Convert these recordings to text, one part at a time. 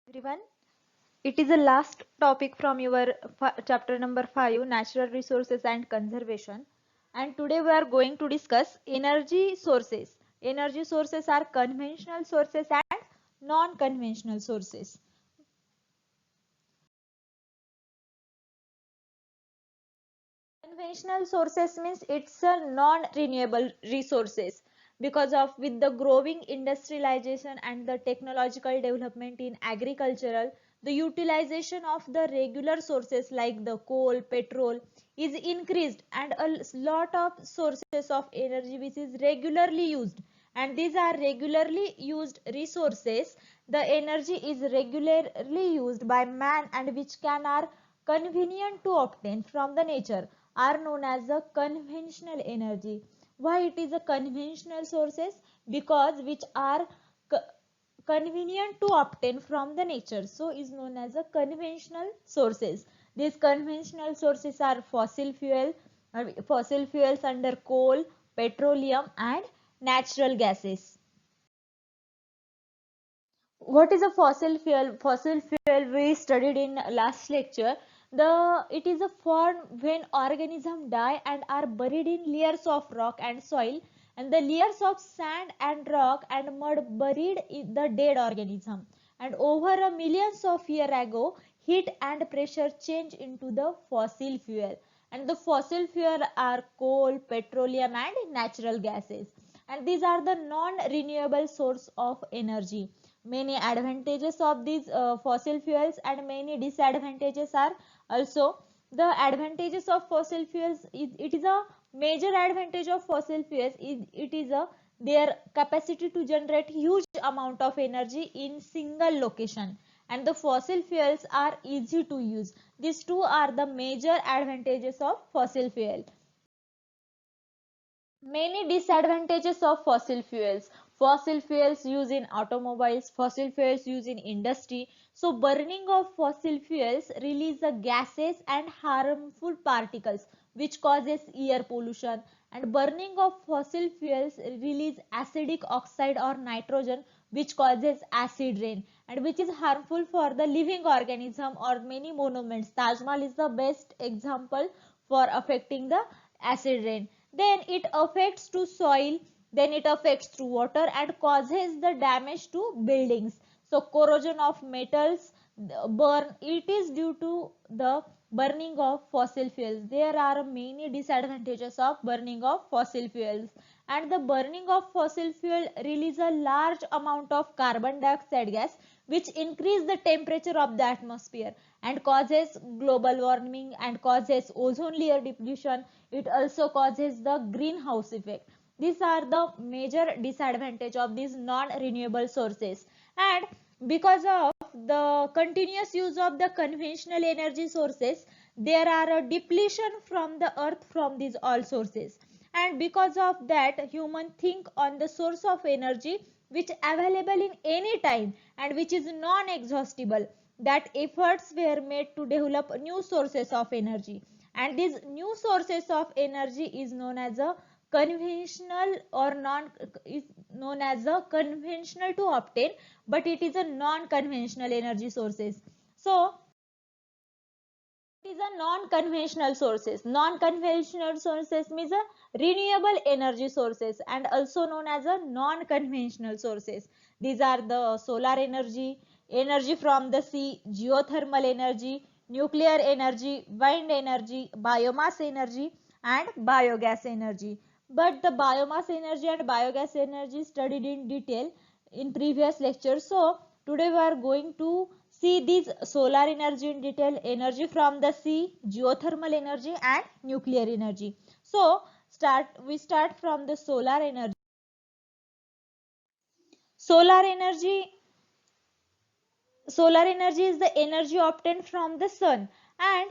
Everyone. It is the last topic from your chapter number 5, Natural Resources and Conservation. And today we are going to discuss energy sources. Energy sources are conventional sources and non-conventional sources. Conventional sources means it's a non-renewable resources because of with the growing industrialization and the technological development in agricultural, the utilization of the regular sources like the coal, petrol is increased, and a lot of sources of energy which is regularly used, and these are regularly used resources. The energy is regularly used by man and which can are convenient to obtain from the nature are known as a conventional energy. Why it is a conventional sources? Because which are convenient to obtain from the nature, so is known as a conventional sources. These conventional sources are fossil fuels under coal, petroleum and natural gases. What is a fossil fuel? Fossil fuel we studied in last lecture. It is a form when organisms die and are buried in layers of rock and soil, and the layers of sand and rock and mud buried in the dead organism, and over a millions of years ago heat and pressure change into the fossil fuel, and the fossil fuel are coal, petroleum and natural gases, and these are the non renewable source of energy. Many advantages of these fossil fuels and many disadvantages are also. The advantages of fossil fuels is it is a major advantage of fossil fuels is it is a their capacity to generate huge amount of energy in single location, and the fossil fuels are easy to use. These two are the major advantages of fossil fuel. Many disadvantages of fossil fuels. Fossil fuels used in automobiles, fossil fuels used in industry. So burning of fossil fuels release the gases and harmful particles which causes air pollution, and burning of fossil fuels release acidic oxide or nitrogen which causes acid rain, and which is harmful for the living organism or many monuments. Taj Mahal is the best example for affecting the acid rain. Then it affects to soil, then it affects to water and causes the damage to buildings. So corrosion of metals burn, it is due to the burning of fossil fuels. There are many disadvantages of burning of fossil fuels, and the burning of fossil fuel release a large amount of carbon dioxide gas which increase the temperature of the atmosphere and causes global warming and causes ozone layer depletion. It also causes the greenhouse effect. These are the major disadvantage of these non-renewable sources. And because of the continuous use of the conventional energy sources, there are a depletion from the earth from these all sources. And because of that, human think on the source of energy which available in any time and which is non-exhaustible. That efforts were made to develop new sources of energy, and these new sources of energy is known as a conventional or non is known as a conventional to obtain, but it is a non-conventional energy sources. So it is a non-conventional sources. Non-conventional sources means a renewable energy sources and also known as a non-conventional sources. These are the solar energy, energy from the sea, geothermal energy, nuclear energy, wind energy, biomass energy and biogas energy. But the biomass energy and biogas energy studied in detail in previous lectures. So today we are going to see this solar energy in detail, energy from the sea, geothermal energy and nuclear energy. So we start from the solar energy. Solar energy Solar energy is the energy obtained from the sun, and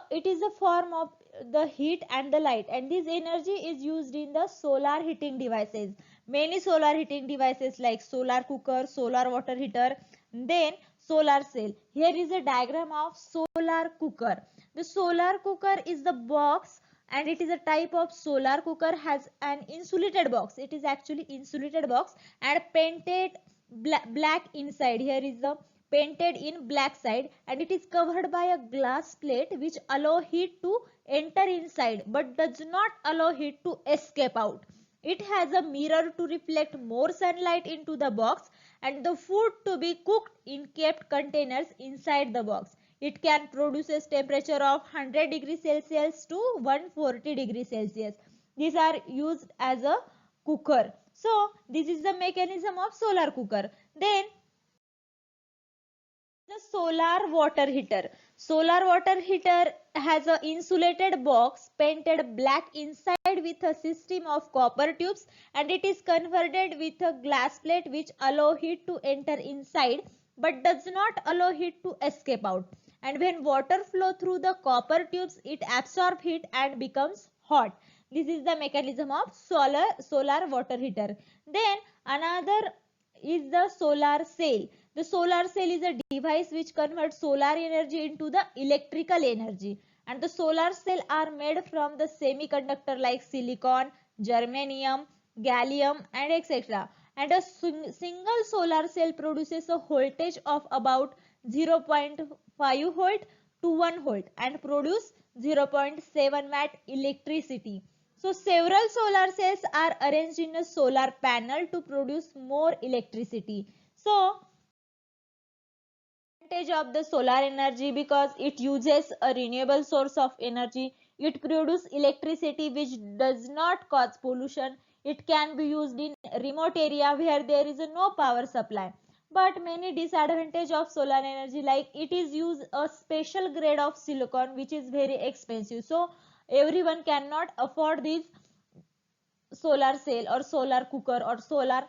it is a form of the heat and the light, and this energy is used in the solar heating devices. Many solar heating devices like solar cooker, solar water heater, then solar cell. Here is a diagram of solar cooker. The solar cooker is the box, and it is a type of solar cooker has an insulated box. It is actually insulated box and painted black inside. Here is the painted in black side, and it is covered by a glass plate which allow heat to enter inside but does not allow heat to escape out. It has a mirror to reflect more sunlight into the box, and the food to be cooked in kept containers inside the box. It can produce a temperature of 100 degrees Celsius to 140 degrees Celsius. These are used as a cooker. So this is the mechanism of solar cooker. Then the solar water heater. Solar water heater has a insulated box painted black inside with a system of copper tubes, and it is converted with a glass plate which allow heat to enter inside but does not allow heat to escape out. And when water flow through the copper tubes, it absorbs heat and becomes hot. This is the mechanism of solar water heater. Then another is the solar cell. The solar cell is a device which converts solar energy into the electrical energy, and the solar cell are made from the semiconductor like silicon, germanium, gallium, and etc. And a single solar cell produces a voltage of about 0.5 volt to 1 volt and produce 0.7 watt electricity. So several solar cells are arranged in a solar panel to produce more electricity. So advantage of the solar energy, because it uses a renewable source of energy, it produces electricity which does not cause pollution, it can be used in remote area where there is no power supply. But many disadvantage of solar energy, like it is use a special grade of silicon which is very expensive, so everyone cannot afford this solar cell or solar cooker or solar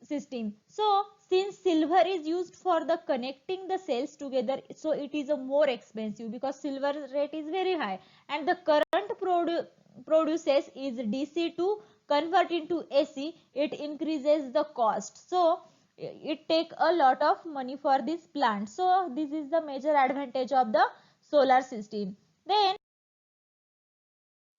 system. So since silver is used for the connecting the cells together, so it is a more expensive because silver rate is very high, and the current produces is DC to convert into AC, it increases the cost. So it take a lot of money for this plant. So this is the major advantage of the solar system. Then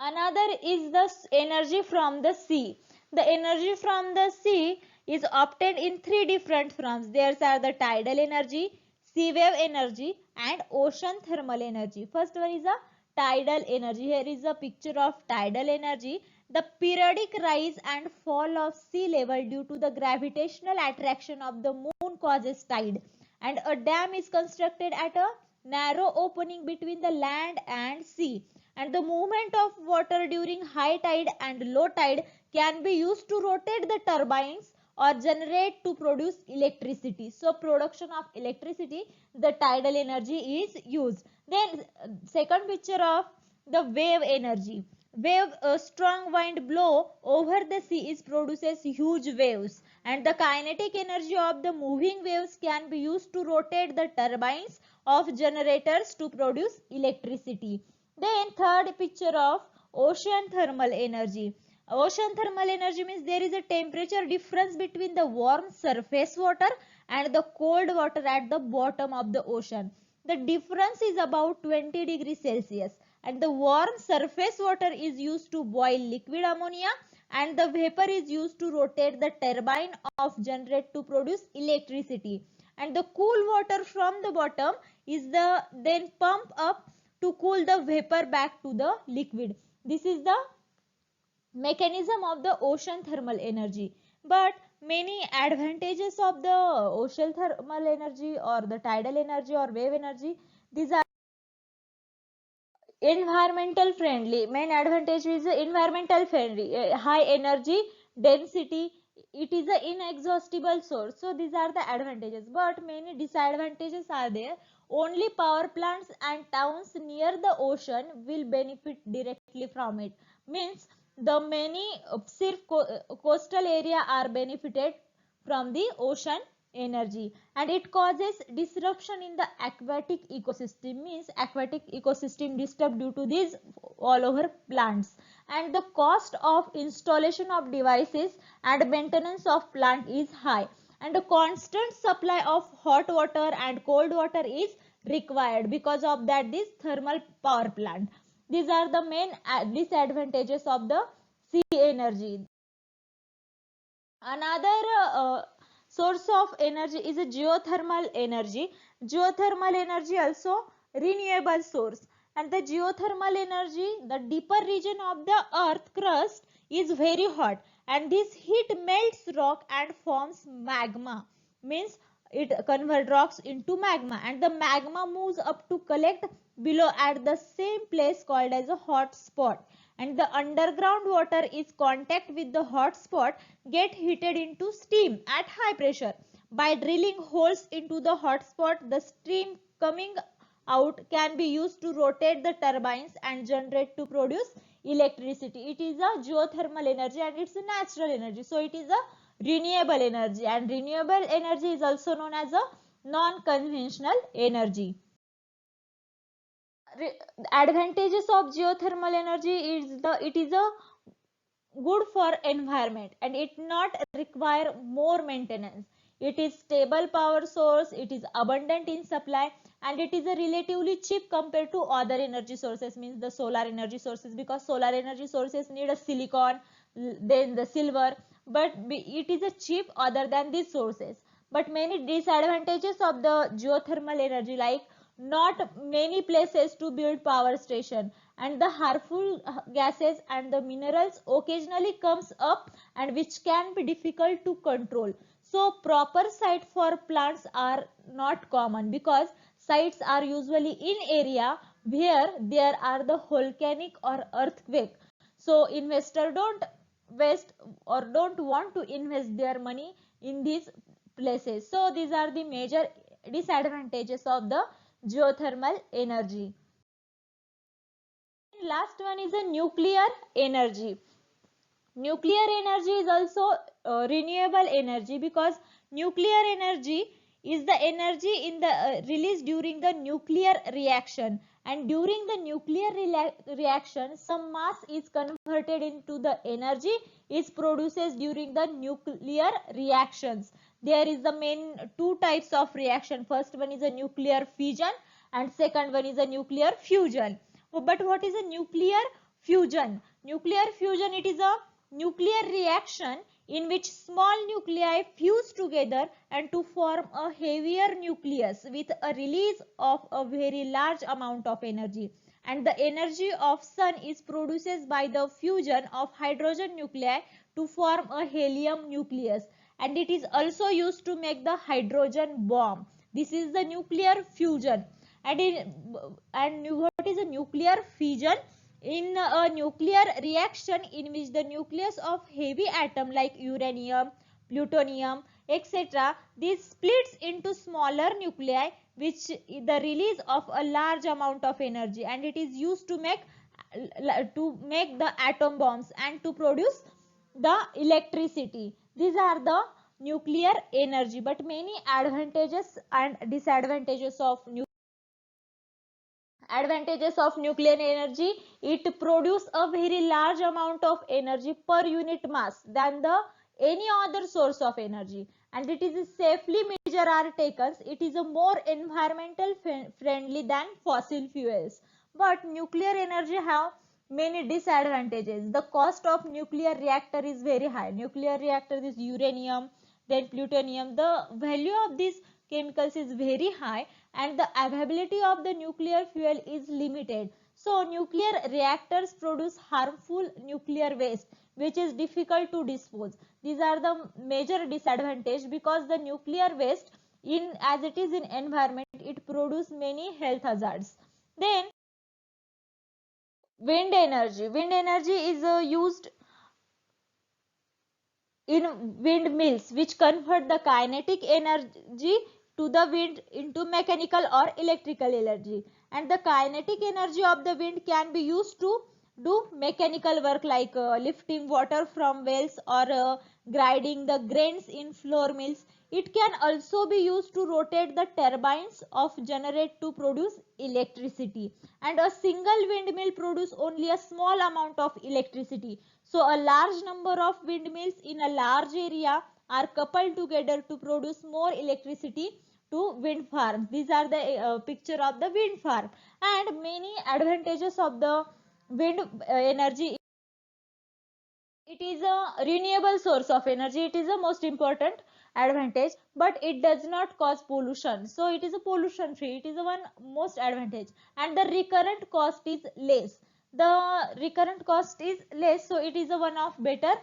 another is the energy from the sea. The energy from the sea is obtained in three different forms. There are the tidal energy, sea wave energy, and ocean thermal energy. First one is a tidal energy. Here is a picture of tidal energy. The periodic rise and fall of sea level due to the gravitational attraction of the moon causes tide, and a dam is constructed at a narrow opening between the land and sea, and the movement of water during high tide and low tide can be used to rotate the turbines or generate to produce electricity. So production of electricity, the tidal energy is used. Then second picture of the wave energy. Wave, a strong wind blow over the sea is produces huge waves, and the kinetic energy of the moving waves can be used to rotate the turbines of generators to produce electricity. Then third picture of ocean thermal energy. Ocean thermal energy means there is a temperature difference between the warm surface water and the cold water at the bottom of the ocean. The difference is about 20 degrees Celsius, and the warm surface water is used to boil liquid ammonia, and the vapor is used to rotate the turbine of generate to produce electricity, and the cool water from the bottom is the then pump up to cool the vapor back to the liquid. This is the mechanism of the ocean thermal energy. But many advantages of the ocean thermal energy or the tidal energy or wave energy, these are environmental friendly. Main advantage is environmental friendly, high energy density, it is an inexhaustible source. So these are the advantages, but many disadvantages are there. Only power plants and towns near the ocean will benefit directly from it. Means the many coastal area are benefited from the ocean energy, and it causes disruption in the aquatic ecosystem, means aquatic ecosystem disturbed due to these all over plants, and the cost of installation of devices and maintenance of plant is high, and a constant supply of hot water and cold water is required. Because of that, this thermal power plant, these are the main disadvantages of the sea energy. Another source of energy is a geothermal energy. Geothermal energy also renewable source. And the geothermal energy, the deeper region of the earth crust is very hot, and this heat melts rock and forms magma. Means it convert rocks into magma, and the magma moves up to collect below at the same place called as a hot spot. And the underground water is contact with the hot spot get heated into steam at high pressure. By drilling holes into the hot spot, the steam coming out can be used to rotate the turbines and generate to produce electricity. It is a geothermal energy and it's a natural energy. So it is a renewable energy, and renewable energy is also known as a non-conventional energy. Advantages of geothermal energy is it is a good for environment and it not require more maintenance. It is stable power source, it is abundant in supply, and it is a relatively cheap compared to other energy sources, means the solar energy sources, because solar energy sources need a silicon, then the silver, but it is a cheap other than these sources. But many disadvantages of the geothermal energy, like not many places to build power station, and the harmful gases and the minerals occasionally comes up and which can be difficult to control. So proper site for plants are not common, because sites are usually in area where there are the volcanic or earthquake. So investor don't waste or don't want to invest their money in these places. So these are the major disadvantages of the geothermal energy. Last one is a nuclear energy. Nuclear energy is also renewable energy, because nuclear energy is the energy in the released during the nuclear reaction, and during the nuclear reaction some mass is converted into the energy is produced during the nuclear reactions. There is the main two types of reaction. First one is a nuclear fission and second one is a nuclear fusion. But what is a nuclear fusion? Nuclear fusion, it is a nuclear reaction in which small nuclei fuse together and to form a heavier nucleus with a release of a very large amount of energy. And the energy of sun is produced by the fusion of hydrogen nuclei to form a helium nucleus, and it is also used to make the hydrogen bomb. This is the nuclear fusion. And what is a nuclear fission? In a nuclear reaction in which the nucleus of heavy atom like uranium, plutonium, etc., this splits into smaller nuclei which the release of a large amount of energy, and it is used to make the atom bombs and to produce the electricity. These are the nuclear energy. But many advantages and disadvantages of nuclear energy: it produces a very large amount of energy per unit mass than the any other source of energy, and it is safely measure are taken. It is a more environmental friendly than fossil fuels. But nuclear energy have many disadvantages. The cost of nuclear reactor is very high. Nuclear reactor is uranium, then plutonium. The value of these chemicals is very high, and the availability of the nuclear fuel is limited. So nuclear reactors produce harmful nuclear waste which is difficult to dispose. These are the major disadvantage, because the nuclear waste in as it is in environment, it produce many health hazards. Then wind energy. Wind energy is used in windmills which convert the kinetic energy to the wind into mechanical or electrical energy, and the kinetic energy of the wind can be used to do mechanical work like lifting water from wells or grinding the grains in flour mills. It can also be used to rotate the turbines of generate to produce electricity, and a single windmill produce only a small amount of electricity. So a large number of windmills in a large area are coupled together to produce more electricity to wind farms. These are the picture of the wind farm. And many advantages of the wind energy: it is a renewable source of energy, it is the most important, advantage, but it does not cause pollution, so it is a pollution free. It is the one most advantage. And the recurrent cost is less. The recurrent cost is less, so it is a one of better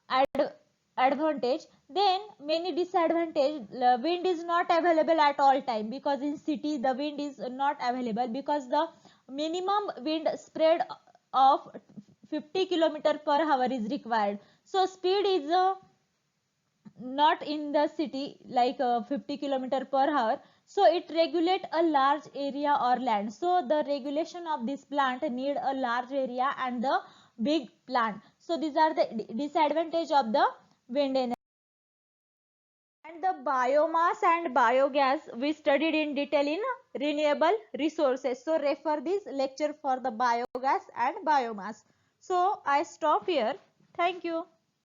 ad advantage. Then many disadvantage, wind is not available at all time, because in city the wind is not available, because the minimum wind spread of 50 km per hour is required. So speed is not in the city like 50 km per hour, so it regulate a large area or land. So the regulation of this plant need a large area and the big plant. So these are the disadvantage of the wind energy. And the biomass and biogas we studied in detail in renewable resources. So refer this lecture for the biogas and biomass. So I stop here. Thank you.